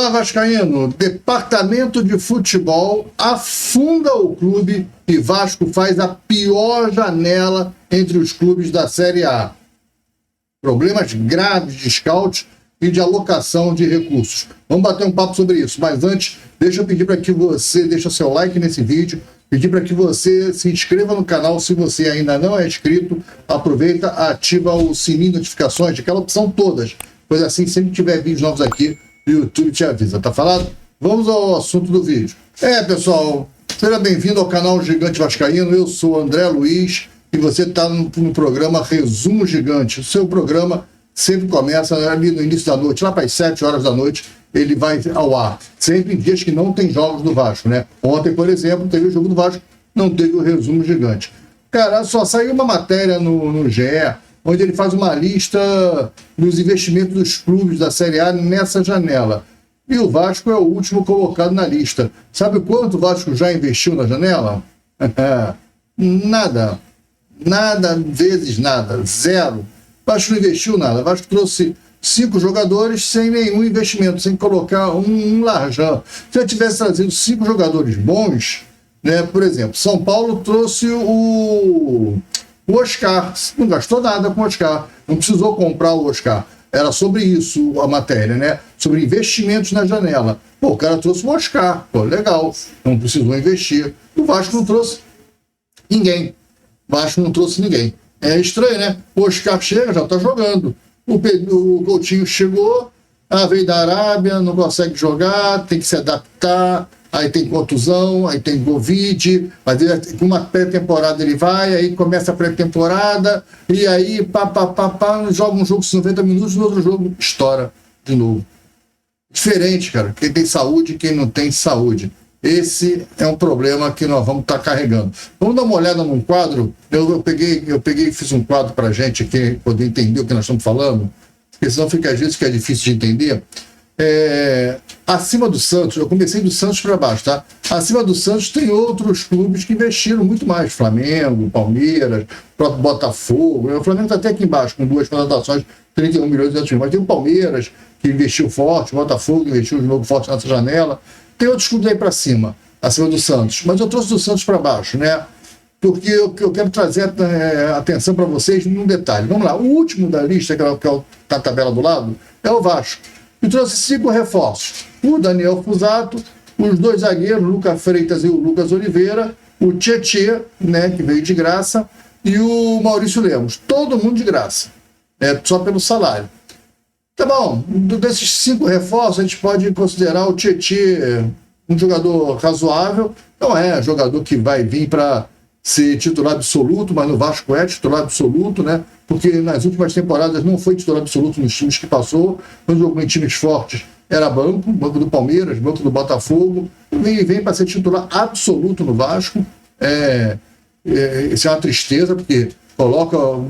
Olá, vascaíno. Departamento de Futebol afunda o clube e Vasco faz a pior janela entre os clubes da Série A. Problemas graves de scout e de alocação de recursos. Vamos bater um papo sobre isso, mas antes, deixa eu pedir para que você deixe seu like nesse vídeo, pedir para que você se inscreva no canal se você ainda não é inscrito, aproveita, ativa o sininho de notificações, aquela opção todas, pois assim, sempre que tiver vídeos novos aqui, o YouTube te avisa, tá falado? Vamos ao assunto do vídeo. Pessoal, seja bem-vindo ao canal Gigante Vascaíno, eu sou André Luiz e você está no programa Resumo Gigante. O seu programa sempre começa ali no início da noite, lá para as 7 horas da noite, ele vai ao ar. Sempre em dias que não tem jogos do Vasco, né? Ontem, por exemplo, teve o jogo do Vasco, não teve o Resumo Gigante. Cara, só saiu uma matéria no GE, onde ele faz uma lista dos investimentos dos clubes da Série A nessa janela. E o Vasco é o último colocado na lista. Sabe quanto o Vasco já investiu na janela? Nada. Nada vezes nada. Zero. O Vasco não investiu nada. O Vasco trouxe 5 jogadores sem nenhum investimento, sem colocar um larjão. Se eu tivesse trazido 5 jogadores bons, né, por exemplo, São Paulo trouxe o Oscar, não gastou nada com o Oscar, não precisou comprar o Oscar. Era sobre isso a matéria, né? Sobre investimentos na janela. Pô, o cara trouxe o Oscar, pô, legal, não precisou investir. O Vasco não trouxe ninguém. O Vasco não trouxe ninguém. É estranho, né? O Oscar chega, já tá jogando. O Coutinho chegou, veio da Arábia, não consegue jogar, tem que se adaptar. Aí tem contusão, aí tem Covid, mas com uma pré-temporada ele vai, aí começa a pré-temporada, e aí joga um jogo de 90 minutos, no outro jogo estoura de novo. Diferente, cara, quem tem saúde e quem não tem saúde. Esse é um problema que nós vamos estar carregando. Vamos dar uma olhada num quadro. Eu peguei e fiz um quadro para a gente aqui, poder entender o que nós estamos falando, porque senão fica às vezes que é difícil de entender. Acima do Santos, eu comecei do Santos para baixo, tá? Acima do Santos tem outros clubes que investiram muito mais, Flamengo, Palmeiras, próprio Botafogo, o Flamengo está até aqui embaixo, com 2 contratações, 31 milhões de euros, mas tem o Palmeiras, que investiu forte, o Botafogo investiu de novo forte nessa janela, tem outros clubes aí para cima, acima do Santos, mas eu trouxe do Santos para baixo, né? Porque eu quero trazer atenção para vocês num detalhe. Vamos lá, o último da lista, que é a tabela do lado, é o Vasco. E trouxe 5 reforços. O Daniel Fusato, os 2 zagueiros, o Lucas Freitas e o Lucas Oliveira, o Tietê, né, que veio de graça, e o Maurício Lemos. Todo mundo de graça, só pelo salário. Tá bom, desses 5 reforços, a gente pode considerar o Tietê um jogador razoável. Não é jogador que vai vir para ser titular absoluto, mas no Vasco é titular absoluto, né? Porque nas últimas temporadas não foi titular absoluto nos times que passou, quando jogou em times fortes era banco do Palmeiras, banco do Botafogo, e vem para ser titular absoluto no Vasco. Isso é uma tristeza, porque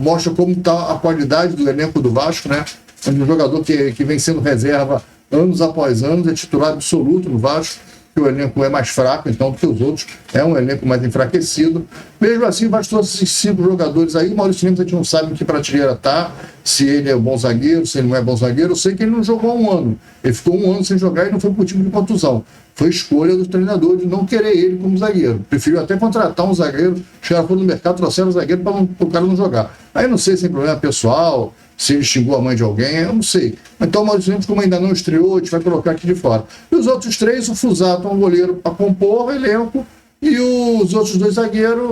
mostra como está a qualidade do elenco do Vasco, né? Onde um jogador que vem sendo reserva anos após anos é titular absoluto no Vasco, que o elenco é mais fraco, então, do que os outros, é um elenco mais enfraquecido. Mesmo assim, bastou esses 5 jogadores aí. O Maurício Lemos, a gente não sabe em que prateleira está, se ele é bom zagueiro, se ele não é bom zagueiro. Eu sei que ele não jogou há 1 ano. Ele ficou 1 ano sem jogar e não foi por motivo de contusão. Foi escolha do treinador de não querer ele como zagueiro. Preferiu até contratar um zagueiro, os caras foram no mercado, trouxeram um zagueiro para o cara não jogar. Aí não sei se tem problema pessoal, se ele xingou a mãe de alguém, eu não sei. Então o Maurício Lemos, como ainda não estreou, a gente vai colocar aqui de fora. E os outros 3, o Fusato é um goleiro para compor o elenco, e os outros 2 zagueiros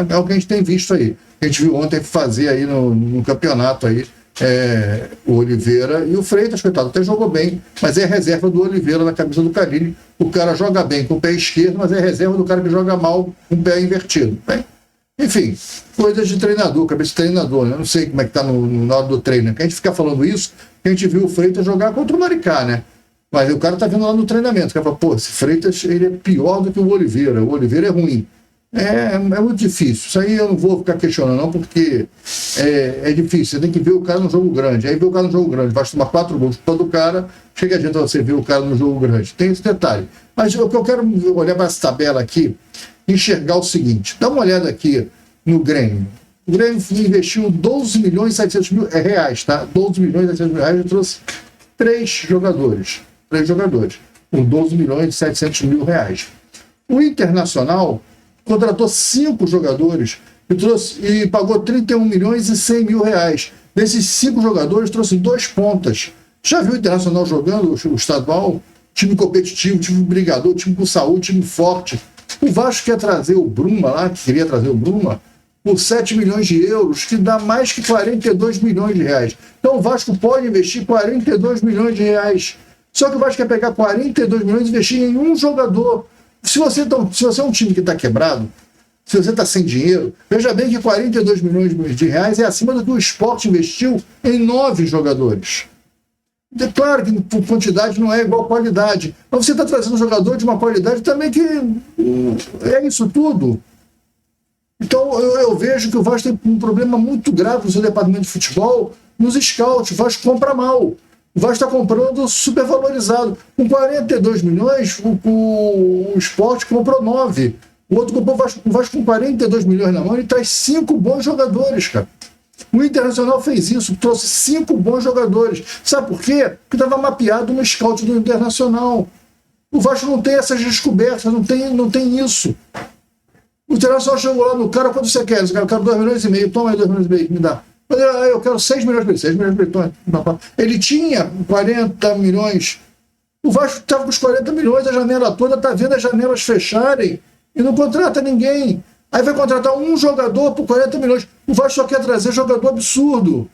é o que a gente tem visto aí. A gente viu ontem fazer aí no campeonato aí, o Oliveira e o Freitas, coitado, até jogou bem, mas é reserva do Oliveira na camisa do Carille. O cara joga bem com o pé esquerdo, mas é reserva do cara que joga mal com o pé invertido. Bem, enfim, coisas de treinador, cabeça de treinador, né? Eu não sei como é que tá na hora do treino, né? Que a gente fica falando isso, que a gente viu o Freitas jogar contra o Maricá, né? Mas o cara tá vendo lá no treinamento, o cara fala, pô, esse Freitas, ele é pior do que o Oliveira é ruim. É muito difícil, isso aí eu não vou ficar questionando não, porque é difícil, você tem que ver o cara no jogo grande, aí ver o cara no jogo grande, vai tomar 4 gols todo o cara, chega a gente você ver o cara no jogo grande, tem esse detalhe. Mas o que eu quero olhar para essa tabela aqui, enxergar o seguinte, dá uma olhada aqui no Grêmio. O Grêmio investiu 12 milhões e 700 mil reais, tá? 12 milhões e 700 mil reais e trouxe 3 jogadores. 3 jogadores, com 12 milhões e 700 mil reais. O Internacional contratou 5 jogadores e pagou 31 milhões e 100 mil reais. Desses 5 jogadores, trouxe 2 pontas. Já viu o Internacional jogando, o estadual? Time competitivo, time brigador, time com saúde, time forte. O Vasco quer trazer o Bruma lá, que queria trazer o Bruma, por 7 milhões de euros, que dá mais que 42 milhões de reais. Então o Vasco pode investir 42 milhões de reais. Só que o Vasco quer pegar 42 milhões e investir em um jogador. Se você é um time que está quebrado, se você está sem dinheiro, veja bem que 42 milhões de reais é acima do que o Sport investiu em 9 jogadores. É claro que por quantidade não é igual qualidade, mas você está trazendo um jogador de uma qualidade também que é isso tudo. Então eu vejo que o Vasco tem um problema muito grave no seu departamento de futebol, nos scouts. O Vasco compra mal. O Vasco está comprando supervalorizado. Com 42 milhões, o Sport comprou 9. O outro comprou o Vasco com 42 milhões na mão e traz 5 bons jogadores, cara. O Internacional fez isso, trouxe 5 bons jogadores. Sabe por quê? Porque estava mapeado no scout do Internacional. O Vasco não tem essas descobertas, não tem isso. O Internacional chegou lá no cara, quanto você quer? Eu quero 2 milhões e meio, toma aí 2 milhões e meio, me dá. Eu quero 6 milhões para ele, 6 milhões para ele, toma. Ele tinha 40 milhões. O Vasco estava com os 40 milhões, a janela toda, está vendo as janelas fecharem e não contrata ninguém. Aí vai contratar um jogador por 40 milhões. O Vasco só quer trazer jogador absurdo,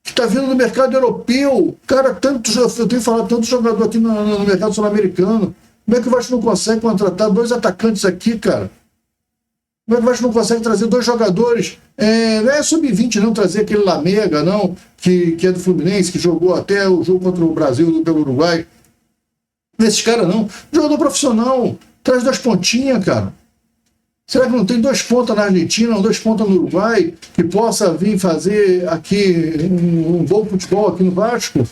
que está vindo do mercado europeu. Cara, eu tenho falado tanto jogador aqui no mercado sul-americano. Como é que o Vasco não consegue contratar 2 atacantes aqui, cara? Como é que o Vasco não consegue trazer 2 jogadores? Não é sub-20 não, trazer aquele Lamega, não, que é do Fluminense, que jogou até o jogo contra o Brasil pelo Uruguai. Esses caras não. Jogador profissional. Traz 2 pontinhas, cara. Será que não tem 2 pontas na Argentina, 2 pontas no Uruguai, que possa vir fazer aqui um bom futebol aqui no Vasco?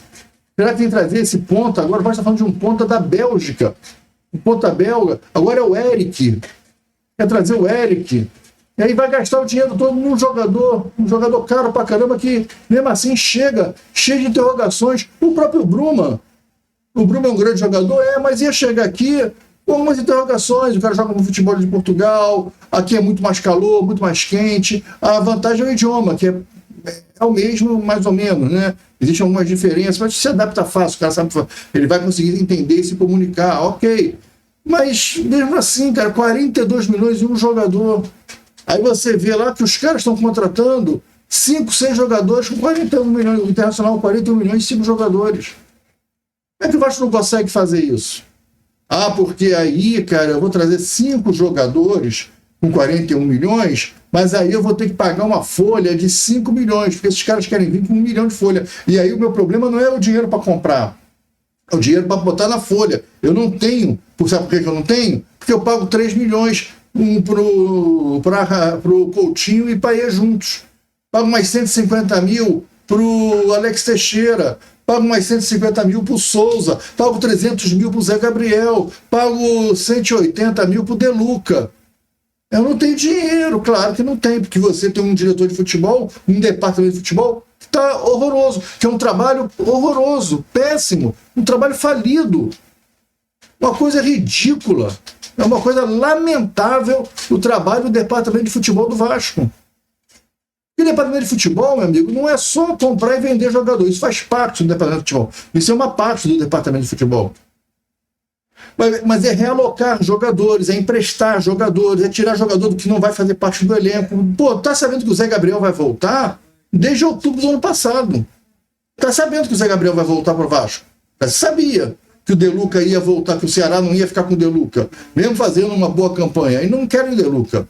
Será que tem que trazer esse ponta? Agora o Vasco está falando de um ponta da Bélgica. Um ponta belga. Agora é o Eric. Quer trazer o Eric. E aí vai gastar o dinheiro todo num jogador, um jogador caro pra caramba, que mesmo assim chega cheio de interrogações. O próprio Bruma. O Bruma é um grande jogador, mas ia chegar aqui com algumas interrogações. O cara joga no futebol de Portugal, aqui é muito mais calor, muito mais quente. A vantagem é o idioma, que é o mesmo, mais ou menos, né? Existem algumas diferenças, mas se adapta fácil, o cara sabe, ele vai conseguir entender e se comunicar, ok. Mas mesmo assim, cara, 42 milhões e um jogador. Aí você vê lá que os caras estão contratando 5, 6 jogadores com 41 milhões, o Internacional 41 milhões e 5 jogadores. Como é que o Vasco não consegue fazer isso? Porque aí, cara, eu vou trazer 5 jogadores com 41 milhões, mas aí eu vou ter que pagar uma folha de 5 milhões, porque esses caras querem vir com 1 milhão de folha. E aí o meu problema não é o dinheiro para comprar, é o dinheiro para botar na folha. Eu não tenho. Sabe por que eu não tenho? Porque eu pago 3 milhões pro Coutinho e Payet juntos. Pago mais 150 mil pro Alex Teixeira. Pago mais 150 mil pro Souza. Pago 300 mil pro Zé Gabriel. Pago 180 mil pro De Luca. Eu não tenho dinheiro, claro que não tem, porque você tem um diretor de futebol, um departamento de futebol que está horroroso, que é um trabalho horroroso, péssimo, um trabalho falido. Uma coisa ridícula. É uma coisa lamentável o trabalho do departamento de futebol do Vasco. E o departamento de futebol, meu amigo, não é só comprar e vender jogador. Isso faz parte do departamento de futebol. Isso é uma parte do departamento de futebol. Mas é realocar jogadores, é emprestar jogadores, é tirar jogador do que não vai fazer parte do elenco. Pô, tá sabendo que o Zé Gabriel vai voltar desde outubro do ano passado. Tá sabendo que o Zé Gabriel vai voltar para o Vasco? Você sabia que o De Luca ia voltar, que o Ceará não ia ficar com o De Luca, mesmo fazendo uma boa campanha. E não querem o De Luca.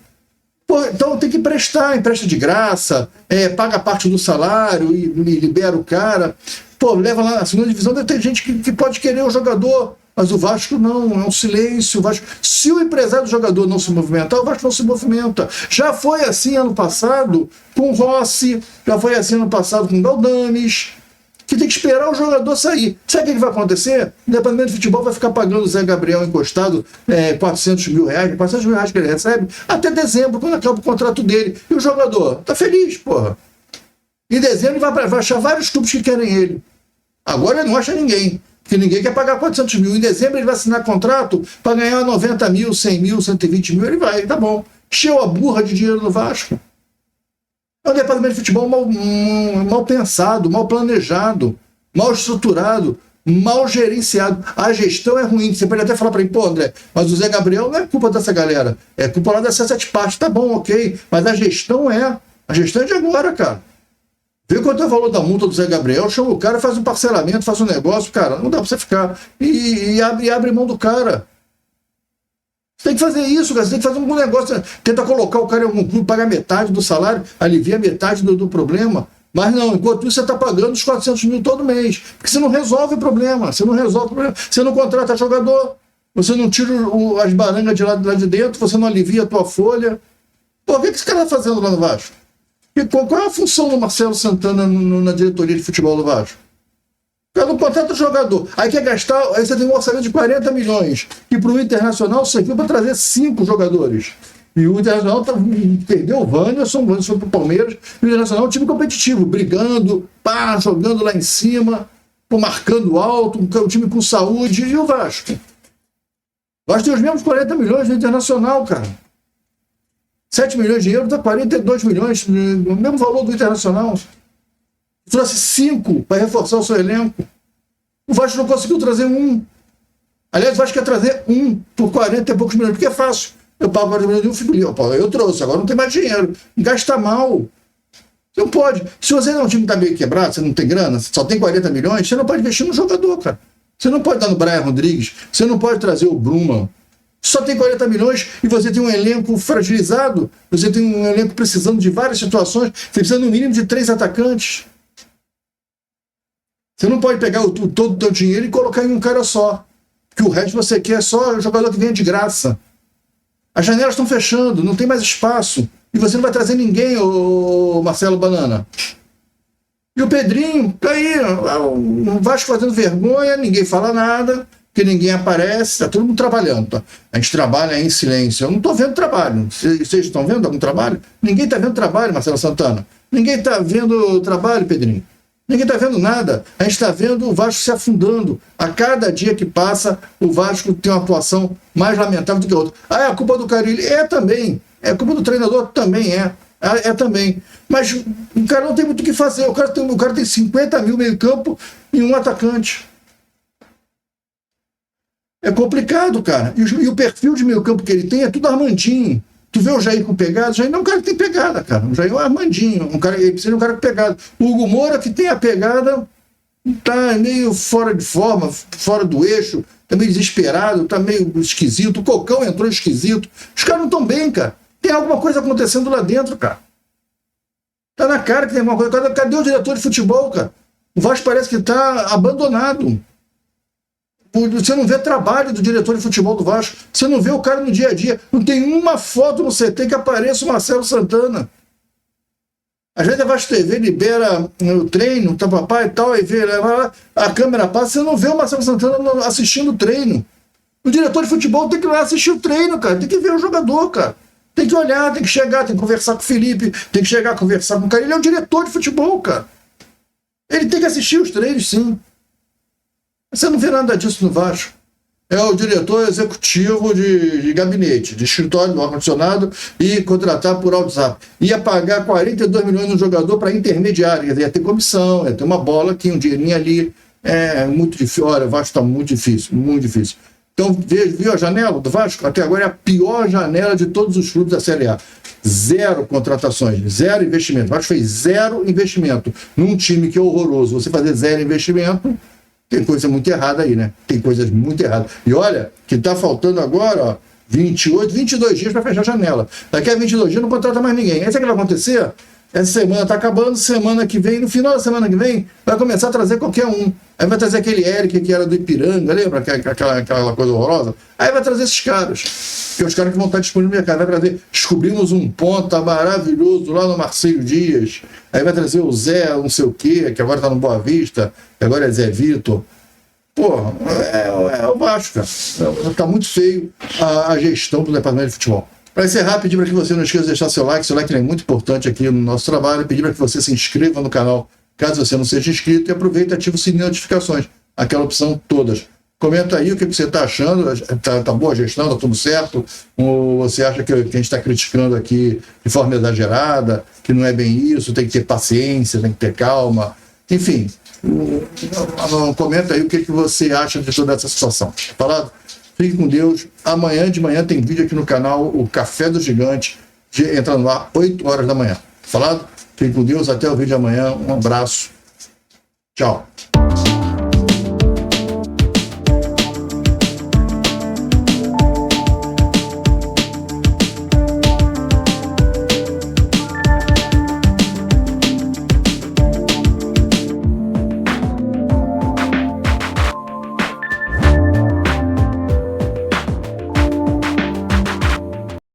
Pô, então tem que empresta de graça, paga parte do salário e libera o cara. Pô, leva lá na segunda divisão, deve ter gente que pode querer o jogador, mas o Vasco não, é um silêncio. O Vasco, se o empresário do jogador não se movimentar, o Vasco não se movimenta. Já foi assim ano passado com o Rossi, já foi assim ano passado com o Galdames, que tem que esperar o jogador sair. Sabe o que vai acontecer? O departamento de futebol vai ficar pagando o Zé Gabriel encostado 400 mil reais, 400 mil reais que ele recebe, até dezembro, quando acaba o contrato dele. E o jogador tá feliz, porra. Em dezembro vai achar vários clubes que querem ele. Agora ele não acha ninguém. Porque ninguém quer pagar 400 mil. Em dezembro ele vai assinar contrato para ganhar 90 mil, 100 mil, 120 mil. Ele vai, tá bom. Encheu a burra de dinheiro no Vasco. É um departamento de futebol mal pensado, mal planejado, mal estruturado, mal gerenciado. A gestão é ruim. Você pode até falar para mim, pô, André, mas o Zé Gabriel não é culpa dessa galera. É culpa lá dessas 7 partes. Tá bom, ok. Mas a gestão é. A gestão é de agora, cara. Vê quanto é o valor da multa do Zé Gabriel, chama o cara, faz um parcelamento, faz um negócio, cara, não dá pra você ficar. E abre mão do cara. Você tem que fazer isso, cara, você tem que fazer um bom negócio. Tenta colocar o cara em algum clube, pagar metade do salário, alivia metade do problema. Mas não, enquanto isso você está pagando os 400 mil todo mês. Porque você não resolve o problema, você não contrata jogador, você não tira as barangas de lá de dentro, você não alivia a tua folha. Pô, o que esse cara está fazendo lá no Vasco? Qual é a função do Marcelo Santana na diretoria de futebol do Vasco? O cara não contrata jogador. Aí quer gastar, aí você tem um orçamento de 40 milhões, que para o Internacional serviu para trazer 5 jogadores. E o Internacional perdeu o Wanderson foi para o Palmeiras. E o Internacional é um time competitivo, brigando, jogando lá em cima, marcando alto, um time com saúde. E o Vasco? O Vasco tem os mesmos 40 milhões do Internacional, cara. 7 milhões de euros dá 42 milhões, o mesmo valor do Internacional. Trouxe 5 para reforçar o seu elenco. O Vasco não conseguiu trazer 1. Aliás, o Vasco quer trazer 1 por 40 e poucos milhões, porque é fácil. Eu pago 40 milhões e um fico ali. Eu trouxe, agora não tem mais dinheiro. Gasta mal. Você não pode. Se você não é um time que está meio quebrado, você não tem grana, só tem 40 milhões, você não pode investir no jogador, cara. Você não pode dar no Brian Rodrigues, você não pode trazer o Bruma. Só tem 40 milhões e você tem um elenco fragilizado, você tem um elenco precisando de várias situações, você precisa no mínimo de 3 atacantes. Você não pode pegar todo o teu dinheiro e colocar em um cara só, porque o resto você quer só jogador que venha de graça. As janelas estão fechando, não tem mais espaço, e você não vai trazer ninguém, ô Marcelo Banana. E o Pedrinho, tá aí, o Vasco fazendo vergonha, ninguém fala nada, porque ninguém aparece, está todo mundo trabalhando. Tá? A gente trabalha em silêncio. Eu não estou vendo trabalho. Vocês estão vendo algum trabalho? Ninguém está vendo trabalho, Marcelo Santana. Ninguém está vendo trabalho, Pedrinho. Ninguém está vendo nada. A gente está vendo o Vasco se afundando. A cada dia que passa, o Vasco tem uma atuação mais lamentável do que a outra. Ah, é a culpa do Carille? É também. É a culpa do treinador? Também é. É também. Mas o cara não tem muito o que fazer. O cara tem 50 mil meio-campo e um atacante. É complicado, cara. E o perfil de meio campo que ele tem é tudo Armandinho. Tu vê o Jair com pegada? O Jair não é um cara que tem pegada, cara. O Jair é um Armandinho. Ele precisa de um cara com pegada. O Hugo Moura, que tem a pegada, tá meio fora de forma, fora do eixo, tá meio desesperado, tá meio esquisito. O Cocão entrou esquisito. Os caras não estão bem, cara. Tem alguma coisa acontecendo lá dentro, cara. Tá na cara que tem alguma coisa. Cadê o diretor de futebol, cara? O Vasco parece que tá abandonado. Você não vê trabalho do diretor de futebol do Vasco. Você não vê o cara no dia a dia. Não tem uma foto no CT que apareça o Marcelo Santana. Às vezes a Vasco TV libera o treino, tá papai e tal, aí vê, a câmera passa, você não vê o Marcelo Santana assistindo o treino. O diretor de futebol tem que ir lá assistir o treino, cara. Tem que ver o jogador, cara. Tem que olhar, tem que chegar, tem que conversar com o Felipe, tem que chegar, conversar com o cara. Ele é um diretor de futebol, cara. Ele tem que assistir os treinos, sim. Você não vê nada disso no Vasco. É o diretor executivo de gabinete, de escritório do ar-condicionado e contratar por WhatsApp. Ia pagar 42 milhões no jogador para intermediário, ia ter comissão, ia ter uma bola aqui, um dinheirinho ali. É muito difícil. Olha, o Vasco está muito difícil, muito difícil. Então, viu a janela do Vasco? Até agora é a pior janela de todos os clubes da Série A. 0 contratações, 0 investimento. O Vasco fez 0 investimento. Num time que é horroroso, você fazer 0 investimento, tem coisa muito errada aí, né? Tem coisas muito erradas. E olha, que está faltando agora, ó, 22 dias para fechar a janela. Daqui a 22 dias não contrata mais ninguém. Aí sabe o que vai acontecer? Essa semana está acabando, semana que vem, no final da semana que vem, vai começar a trazer qualquer um. Aí vai trazer aquele Eric que era do Ipiranga, lembra? Aquela coisa horrorosa. Aí vai trazer esses caras. Que os caras que vão estar disponíveis no mercado. Vai trazer, descobrimos um ponta maravilhoso lá no Marcelo Dias. Aí vai trazer o Zé, não sei o quê, que agora está no Boa Vista, que agora é Zé Vitor. Porra, é o Vasco, cara. Está muito feio a gestão do departamento de futebol. Para encerrar, pedir para que você não esqueça de deixar seu like é muito importante aqui no nosso trabalho, pedir para que você se inscreva no canal, caso você não seja inscrito, e aproveite e ative o sininho de notificações. aquela opção todas. Comenta aí o que você está achando, tá boa a gestão, está tudo certo? Ou você acha que a gente está criticando aqui de forma exagerada, que não é bem isso, tem que ter paciência, tem que ter calma, enfim, comenta aí o que você acha de toda essa situação. Falado? Fique com Deus. Amanhã de manhã tem vídeo aqui no canal, o Café do Gigante, entra no ar 8 horas da manhã. Falado? Fique com Deus, até o vídeo de amanhã, um abraço, tchau.